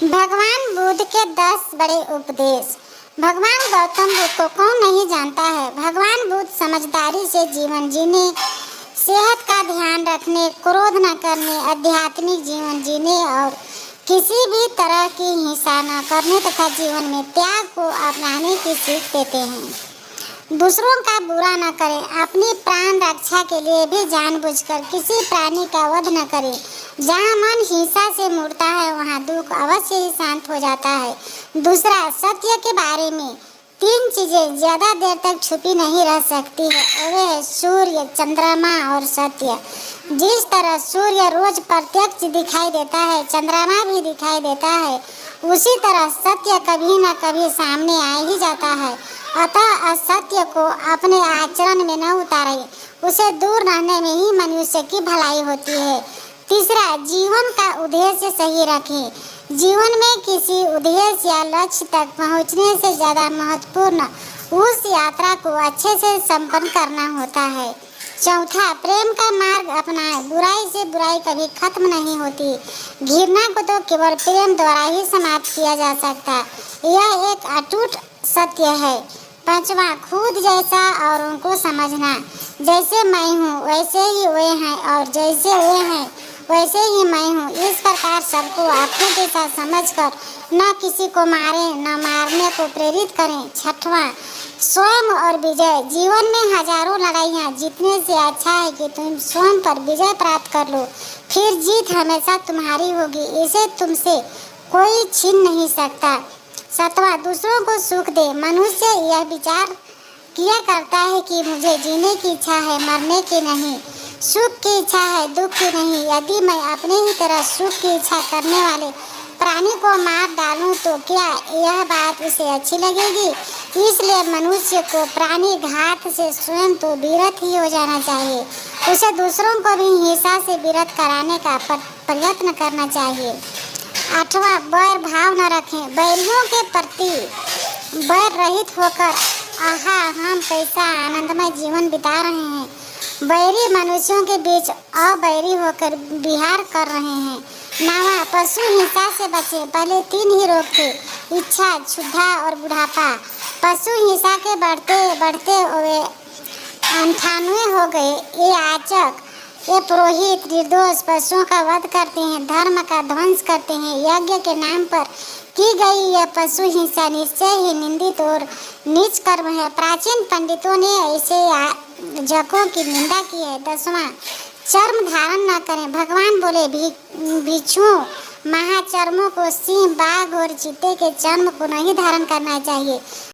भगवान बुद्ध के 10 बड़े उपदेश। भगवान गौतम बुद्ध को कौन नहीं जानता है। भगवान बुद्ध समझदारी से जीवन जीने, सेहत का ध्यान रखने, क्रोध न करने, आध्यात्मिक जीवन जीने और किसी भी तरह की हिंसा न करने तथा जीवन में त्याग को अपनाने की सीख देते हैं। दूसरों का बुरा न करें, अपनी प्राण रक्षा के लिए भी जानबूझकर किसी प्राणी का वध न करें। जहाँ मन हिंसा से मुड़ता है वहाँ दुख अवश्य ही शांत हो जाता है। दूसरा, सत्य के बारे में 3 चीजें ज्यादा देर तक छुपी नहीं रह सकती है। वे है सूर्य, चंद्रमा और सत्य। जिस तरह सूर्य रोज प्रत्यक्ष दिखाई देता है, चंद्रमा भी दिखाई देता है, उसी तरह सत्य कभी न कभी सामने आ ही जाता है। अतः असत्य को अपने आचरण में न उतारें, उसे दूर रहने में ही मनुष्य की भलाई होती है। तीसरा, जीवन का उद्देश्य सही रखें। जीवन में किसी उद्देश्य या लक्ष्य तक पहुंचने से ज़्यादा महत्वपूर्ण उस यात्रा को अच्छे से संपन्न करना होता है। चौथा, प्रेम का मार्ग अपनाएं। बुराई से बुराई कभी खत्म नहीं होती। घृणा को तो केवल प्रेम द्वारा ही समाप्त किया जा सकता। यह एक अटूट सत्य है। पांचवा, खुद जैसा और उनको समझना। जैसे मैं हूँ वैसे ही वे हैं और जैसे वे हैं वैसे ही मैं हूँ। इस प्रकार सबको अपने जैसा समझकर न किसी को मारें, न मारने को प्रेरित करें। छठवां, स्वयं और विजय। जीवन में हजारों लड़ाइयाँ जीतने से अच्छा है कि तुम स्वयं पर विजय प्राप्त कर लो, फिर जीत हमेशा तुम्हारी होगी। इसे तुमसे कोई छीन नहीं सकता। सातवां, दूसरों को सुख दे। मनुष्य यह विचार किया करता है कि मुझे जीने की इच्छा है, मरने की नहीं। सुख की इच्छा है, दुख की नहीं। यदि मैं अपने ही तरह सुख की इच्छा करने वाले प्राणी को मार डालूं तो क्या यह बात उसे अच्छी लगेगी? इसलिए मनुष्य को प्राणी घात से स्वयं तो विरत ही हो जाना चाहिए। उसे दूसरों को भी हिंसा से विरत कराने का प्रयत्न करना चाहिए। आठवां, बैर भाव न रखें। बैरियों के प्रति बैर रहित होकर आहा हम कैसा आनंदमय जीवन बिता रहे हैं। बैरी मनुष्यों के बीच अबैरी होकर विहार कर रहे हैं। नवा, पशु हिंसा से बचें। पहले 3 ही रोग थे, इच्छा, क्षुधा और बुढ़ापा। पशु हिंसा के बढ़ते बढ़ते वे 98 हो गए। ये याचक, ये पुरोहित निर्दोष पशुओं का वध करते हैं, धर्म का ध्वंस करते हैं। यज्ञ के नाम पर की गई यह पशु हिंसा निश्चय ही निंदित और नीच कर्म है। प्राचीन पंडितों ने ऐसे याजकों की निंदा की है। 10वां, चर्म धारण न करें। भगवान बोले भिक्षुओं, महाचर्मों को सिंह, बाघ और चीते के चर्म को नहीं धारण करना चाहिए।